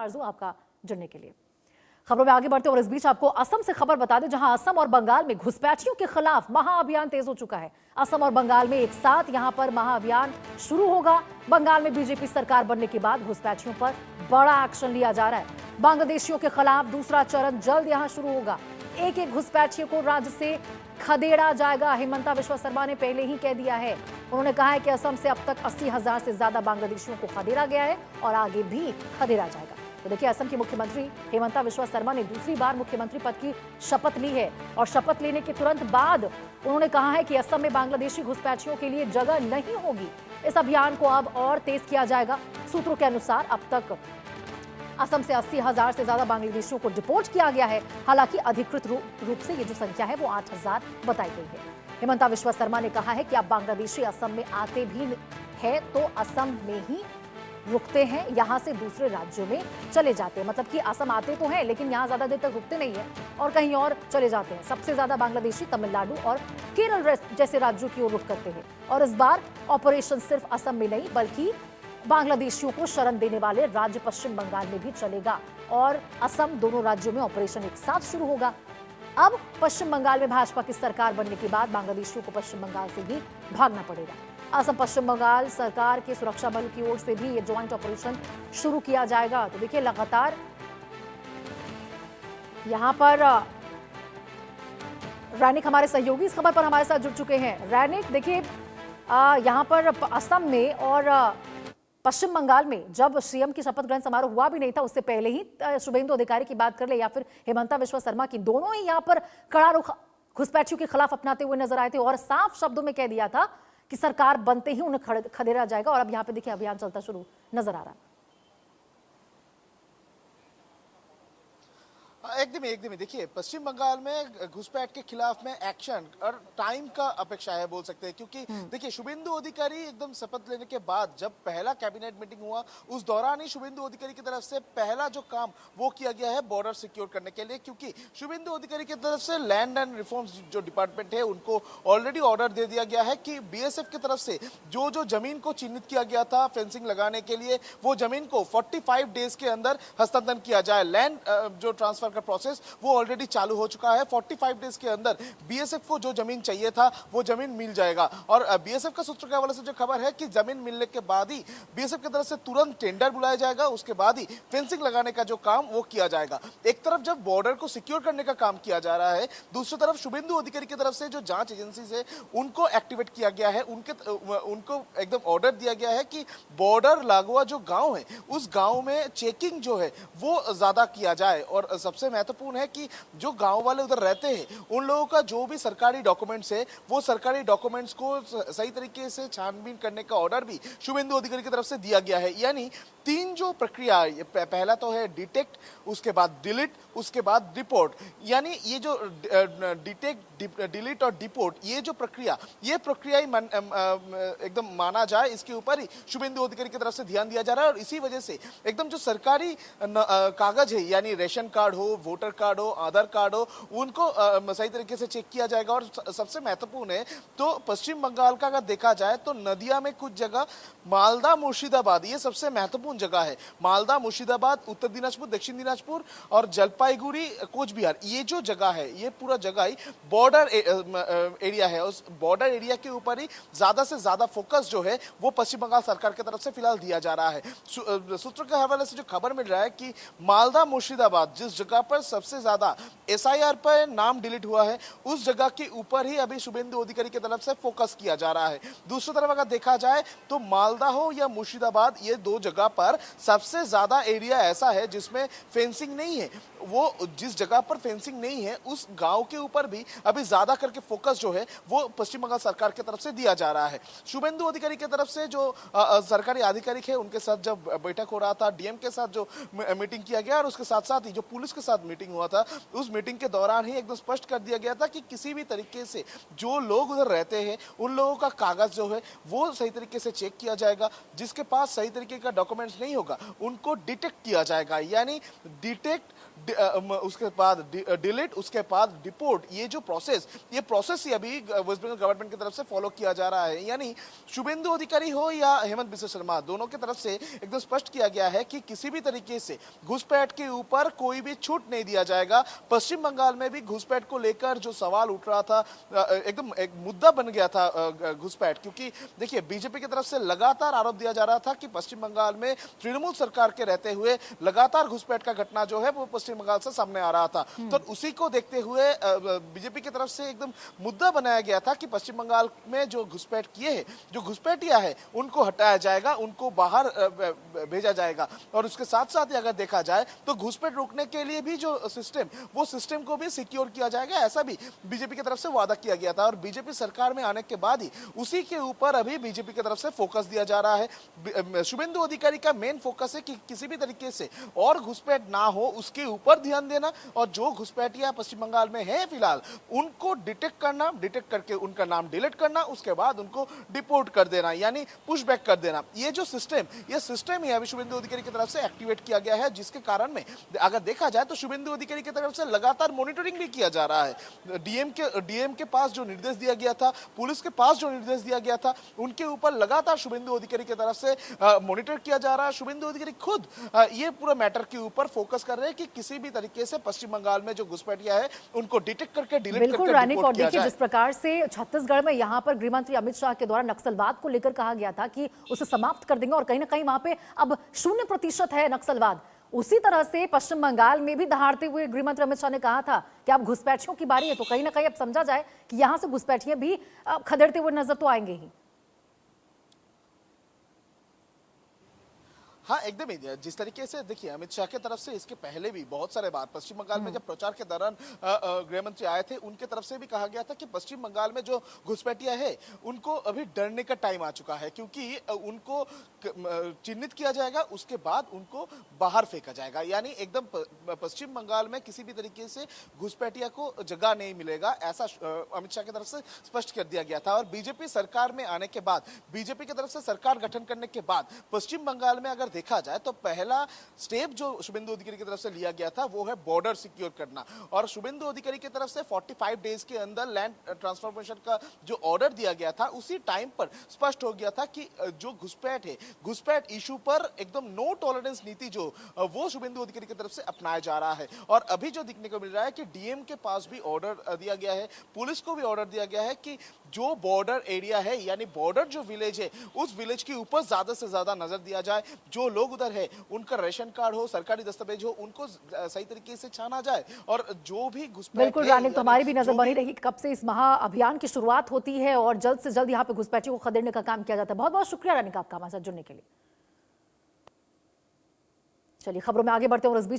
आरजू आपका जुड़ने के लिए। खबरों में आगे बढ़ते और इस बीच आपको असम से खबर बता दें, जहां असम और बंगाल में घुसपैठियों के खिलाफ महाअभियान तेज हो चुका है। असम और बंगाल में एक साथ यहां पर महाअभियान शुरू होगा। बंगाल में बीजेपी सरकार बनने के बाद घुसपैठियों पर बड़ा एक्शन लिया जा रहा है। बांग्लादेशियों के खिलाफ दूसरा चरण जल्द यहां शुरू होगा। एक एक घुसपैठियों को राज्य से खदेड़ा जाएगा। हिमंता बिस्वा शर्मा ने पहले ही कह दिया है, उन्होंने कहा है कि असम से अब तक 80,000 से ज्यादा बांग्लादेशियों को खदेड़ा गया है और आगे भी खदेड़ा जाएगा। तो देखिए, असम की मुख्यमंत्री हिमंता बिस्वा शर्मा ने दूसरी बार मुख्यमंत्री पद की शपथ ली है और शपथ लेने के तुरंत बाद उन्होंने कहा है कि असम में बांग्लादेशी घुसपैठियों के लिए जगह नहीं होगी। इस अभियान को अब और तेज किया जाएगा। सूत्रों के अनुसार अब तक असम से 80,000 से ज्यादा बांग्लादेशियों को डिपोर्ट किया गया है। हालांकि अधिकृत रूप से ये जो संख्या है वो 8,000 बताई गई है। हिमंता बिस्वा शर्मा ने कहा है कि अब बांग्लादेशी असम में आते भी है तो असम में ही रुकते हैं, यहाँ से दूसरे राज्यों में चले जाते हैं। मतलब कि असम आते तो हैं लेकिन यहाँ ज्यादा देर तक रुकते नहीं है और कहीं और चले जाते हैं। सबसे ज्यादा बांग्लादेशी तमिलनाडु और केरल जैसे राज्यों की ओर रुख करते हैं। और इस बार ऑपरेशन सिर्फ असम में नहीं बल्कि बांग्लादेशियों को शरण देने वाले राज्य पश्चिम बंगाल में भी चलेगा और असम, दोनों राज्यों में ऑपरेशन एक साथ शुरू होगा। अब पश्चिम बंगाल में भाजपा की सरकार बनने के बाद बांग्लादेशियों को पश्चिम बंगाल से भी भागना पड़ेगा। असम पश्चिम बंगाल सरकार के सुरक्षा बल की ओर से भी ये ज्वाइंट ऑपरेशन शुरू किया जाएगा। तो देखिए, लगातार यहां पर रैनिक हमारे सहयोगी इस खबर पर हमारे साथ जुड़ चुके हैं। रैनिक, देखिए यहां पर असम में और पश्चिम बंगाल में जब सीएम की शपथ ग्रहण समारोह हुआ भी नहीं था, उससे पहले ही शुभेंदु अधिकारी की बात कर ले या फिर हिमंता बिस्वा शर्मा की, दोनों ही यहां पर कड़ा रुख घुसपैठियों के खिलाफ अपनाते हुए नजर आए थे और साफ शब्दों में कह दिया था कि सरकार बनते ही उन्हें खदेड़ा जाएगा। और अब यहां पे देखिए अभियान चलता शुरू नजर आ रहा है। एकदम देखिए, पश्चिम बंगाल में घुसपैठ के खिलाफ में एक्शन और टाइम का अपेक्षा है बोल सकते हैं, क्योंकि देखिए शुभेंदु अधिकारी एकदम शपथ लेने के बाद जब पहला कैबिनेट मीटिंग हुआ उस दौरान ही शुभेंदु अधिकारी की तरफ से पहला जो काम वो किया गया है बॉर्डर सिक्योर करने के लिए, क्योंकि शुभेंदु अधिकारी की तरफ से लैंड एंड रिफॉर्म्स जो डिपार्टमेंट है उनको ऑलरेडी ऑर्डर दे दिया गया है कि बीएसएफ की तरफ से जो जो जमीन को चिन्हित किया गया था फेंसिंग लगाने के लिए, वो जमीन को 45 डेज के अंदर हस्तांतरण किया जाए। लैंड जो ट्रांसफर प्रोसेस वो ऑलरेडी चालू हो चुका है। 45 डेज के अंदर बीएसएफ को जो जमीन चाहिए था वो जमीन मिल जाएगा। और बीएसएफ का सूत्र के हवाले से जो खबर है कि जमीन मिलने के बाद ही बीएसएफ की तरफ से तुरंत टेंडर बुलाया जाएगा, उसके बाद ही फेंसिंग लगाने का जो काम वो किया जाएगा। एक तरफ जब बॉर्डर को सिक्योर करने का काम किया जा रहा है, दूसरी तरफ शुभेंदु अधिकारी की तरफ से जो जांच एजेंसी है उनको एक्टिवेट किया गया है, उनको एकदम ऑर्डर दिया गया है कि बॉर्डर लागुआ जो गांव है उस गांव में चेकिंग जो है वो ज्यादा किया जाए। और सबसे महत्वपूर्ण है कि जो गांव वाले उधर रहते हैं उन लोगों का जो भी सरकारी डॉक्यूमेंट्स है वो सरकारी डॉक्यूमेंट्स को सही तरीके से छानबीन करने का ऑर्डर भी शुभेंदु अधिकारी की तरफ से दिया गया है। यानी 3 जो प्रक्रिया, पहला तो है डिटेक्ट, उसके बाद डिलीट, उसके बाद रिपोर्ट। यानी ये जो डिटेक्ट, डिलीट और डिपोर्ट ये जो प्रक्रिया, ये प्रक्रिया ही एकदम माना जाए, इसके ऊपर ही शुभेंदु अधिकारी की तरफ से ध्यान दिया जा रहा है। और इसी वजह से एकदम जो सरकारी कागज है, यानी रेशन कार्ड हो, वोटर कार्ड हो, आधार कार्ड हो, उनको सही तरीके से चेक किया जाएगा। और सबसे महत्वपूर्ण है तो पश्चिम बंगाल का अगर देखा जाए तो नदिया में कुछ जगह, मालदा, मुर्शिदाबाद, ये सबसे महत्वपूर्ण जगह है। मालदा, मुर्शिदाबाद, उत्तर दिनाजपुर, दक्षिण दिनाजपुर और जलपाईगुड़ी, कोच बिहार, ये जो जगह है ये पूरा जगह ही बॉर्डर एरिया है। उस बॉर्डर एरिया के ऊपर ही ज्यादा से ज्यादा फोकस जो है वो पश्चिम बंगाल सरकार की तरफ से फिलहाल दिया जा रहा है। सूत्रों के हवाले से जो खबर मिल रहा है कि मालदा, मुर्शिदाबाद, जिस जगह पर सबसे ज्यादा एसआईआर पर नाम डिलीट हुआ है उस जगह के ऊपर ही अभी शुभेंदु अधिकारी की तरफ से फोकस किया जा रहा है। दूसरी तरफ अगर देखा जाए तो मालदा हो या मुर्शिदाबाद, ये 2 जगह पर सबसे ज्यादा एरिया ऐसा है जिसमें फेंसिंग नहीं है। वो जिस जगह पर फेंसिंग नहीं है उस गांव के ऊपर भी अभी ज्यादा करके फोकस जो है वो पश्चिम बंगाल सरकार की तरफ से दिया जा रहा है। शुभेंदु अधिकारी की तरफ से जो सरकारी आधिकारिक है उनके साथ जब बैठक हो रहा था, डीएम के साथ जो मीटिंग किया गया और उसके साथ साथ ही जो पुलिस के साथ मीटिंग हुआ था, उस मीटिंग के दौरान ही एकदम स्पष्ट कर दिया गया था कि किसी भी तरीके से जो लोग उधर रहते हैं उन लोगों का कागज जो है वो सही तरीके से चेक किया जाएगा। जिसके पास सही तरीके का डॉक्यूमेंट्स नहीं होगा उनको डिटेक्ट किया जाएगा। यानी डिटेक्ट, उसके बाद डिलीट, उसके बाद डिपोर्ट, ये जो प्रोसेस, ये प्रोसेस ही अभी वेस्ट बंगाल गवर्नमेंट की तरफ से फॉलो किया जा रहा है। यानी शुभेंदु अधिकारी हो या हेमंत बिस्वा शर्मा, दोनों की तरफ से एकदम स्पष्ट किया गया है कि किसी भी तरीके से घुसपैठ के ऊपर कोई भी छूट नहीं दिया जाएगा। पश्चिम बंगाल में भी घुसपैठ को लेकर जो सवाल उठ रहा था, एकदम एक मुद्दा बन गया था घुसपैठ, क्योंकि देखिए बीजेपी की तरफ से लगातार आरोप दिया जा रहा था कि पश्चिम बंगाल में तृणमूल सरकार के रहते हुए लगातार घुसपैठ का घटना जो है वो पश्चिम बंगाल से सामने आ रहा था। तो उसी को देखते हुए बीजेपी की तरफ से एकदम मुद्दा बनाया गया था कि पश्चिम बंगाल में जो घुसपैठ किए हैं, जो घुसपैठिया है, उनको हटाया जाएगा, उनको बाहर भेजा जाएगा। और उसके साथ साथ अगर देखा जाए तो घुसपैठ रोकने के लिए भी जो सिस्टम, वो सिस्टम को भी सिक्योर किया जाएगा, ऐसा भी बीजेपी की तरफ से वादा किया गया था। और बीजेपी सरकार में आने के बाद ही उसी के ऊपर अभी बीजेपी की तरफ से फोकस दिया जा रहा है। शुभेंदु अधिकारी का मेन फोकस है कि किसी भी तरीके से और घुसपैठ ना हो, उसके ऊपर ध्यान देना, और जो घुसपैठिया पश्चिम बंगाल में है फिलहाल उनको डिटेक्ट करना, डिटेक्ट करके उनका नाम डिलीट करना, उसके बाद उनको डिपोर्ट कर देना, यानी पुश बैक कर देना। ये जो सिस्टम, ये सिस्टम ही अभी शुभेंदु अधिकारी की तरफ से एक्टिवेट किया गया है, जिसके कारण में अगर देखा जाए तो शुभेंदु अधिकारी की तरफ से लगातार मॉनिटरिंग भी किया जा रहा है। डीएम के पास जो निर्देश दिया गया था, पुलिस के पास जो निर्देश दिया गया था, उनके ऊपर लगातार शुभेंदु अधिकारी की तरफ से मॉनिटर किया जा रहा है। शुभेंदु अधिकारी खुद ये पूरा मैटर के ऊपर फोकस कर रहे हैं कि किसी भी तरीके से पश्चिम बंगाल में जो घुसपैठिया है उनको डिटेक्ट करके डिलीट करके बिल्कुल रानिक, और रिपोर्ट किया देखिए जाए। जिस प्रकार से छत्तीसगढ़ में यहाँ पर गृह मंत्री अमित शाह के द्वारा नक्सलवाद को लेकर कहा गया था कि उसे समाप्त कर देंगे, और कहीं ना कहीं वहां पे अब 0% है नक्सलवाद, उसी तरह से पश्चिम बंगाल में भी दहाड़ते हुए गृह मंत्री अमित शाह ने कहा था कि अब घुसपैठियों की बारी है। तो कहीं ना कहीं अब समझा जाए कि यहां से घुसपैठिए भी खदेड़ते हुए नजर तो आएंगे ही। हाँ एकदम ही, जिस तरीके से देखिए अमित शाह की तरफ से इसके पहले भी बहुत सारे बार पश्चिम बंगाल में जब प्रचार के दौरान गृह मंत्री आए थे, उनके तरफ से भी कहा गया था कि पश्चिम बंगाल में जो घुसपैठिया है उनको अभी डरने का टाइम आ चुका है, क्योंकि उनको चिन्हित किया जाएगा, उसके बाद उनको बाहर फेंका जाएगा। यानी एकदम पश्चिम बंगाल में किसी भी तरीके से घुसपैठिया को जगह नहीं मिलेगा, ऐसा अमित शाह की तरफ से स्पष्ट कर दिया गया था। और बीजेपी सरकार में आने के बाद, बीजेपी की तरफ से सरकार गठन करने के बाद पश्चिम बंगाल में अगर देखा जाए तो पहला स्टेप जो शुभेंदु अधिकारी की तरफ से लिया गया था वो है बॉर्डर सिक्योर करना। और शुभेंदु अधिकारी की तरफ से 45 डेज के अंदर लैंड ट्रांसफॉर्मेशन का जो ऑर्डर दिया गया था, उसी टाइम पर स्पष्ट हो गया था कि जो घुसपैठ है, घुसपैठ इशू पर एकदम नो टॉलरेंस नीति जो वो शुभेंदु अधिकारी की तरफ से अपनाया जा रहा है। और अभी जो दिखने को मिल रहा है कि डीएम के पास भी ऑर्डर दिया गया है, पुलिस को भी ऑर्डर दिया गया है कि जो बॉर्डर एरिया है, यानी बॉर्डर जो विलेज है, उस विलेज के ऊपर ज्यादा से ज्यादा नजर दिया जाए। जो लोग उधर है उनका रेशन कार्ड हो, सरकारी दस्तावेज हो, उनको सही तरीके से छाना जाए। और जो भी घुसपैठ, बिल्कुल रानिक, तो हमारी भी नजर बनी रहेगी कब से इस महाअभियान की शुरुआत होती है और जल्द से जल्द यहाँ पे घुसपैठियों को खदेड़ने का काम किया जाता है। बहुत बहुत शुक्रिया रानिक आपका हमारे साथ जुड़ने के लिए। चलिए खबरों में आगे बढ़ते हैं और इस बीच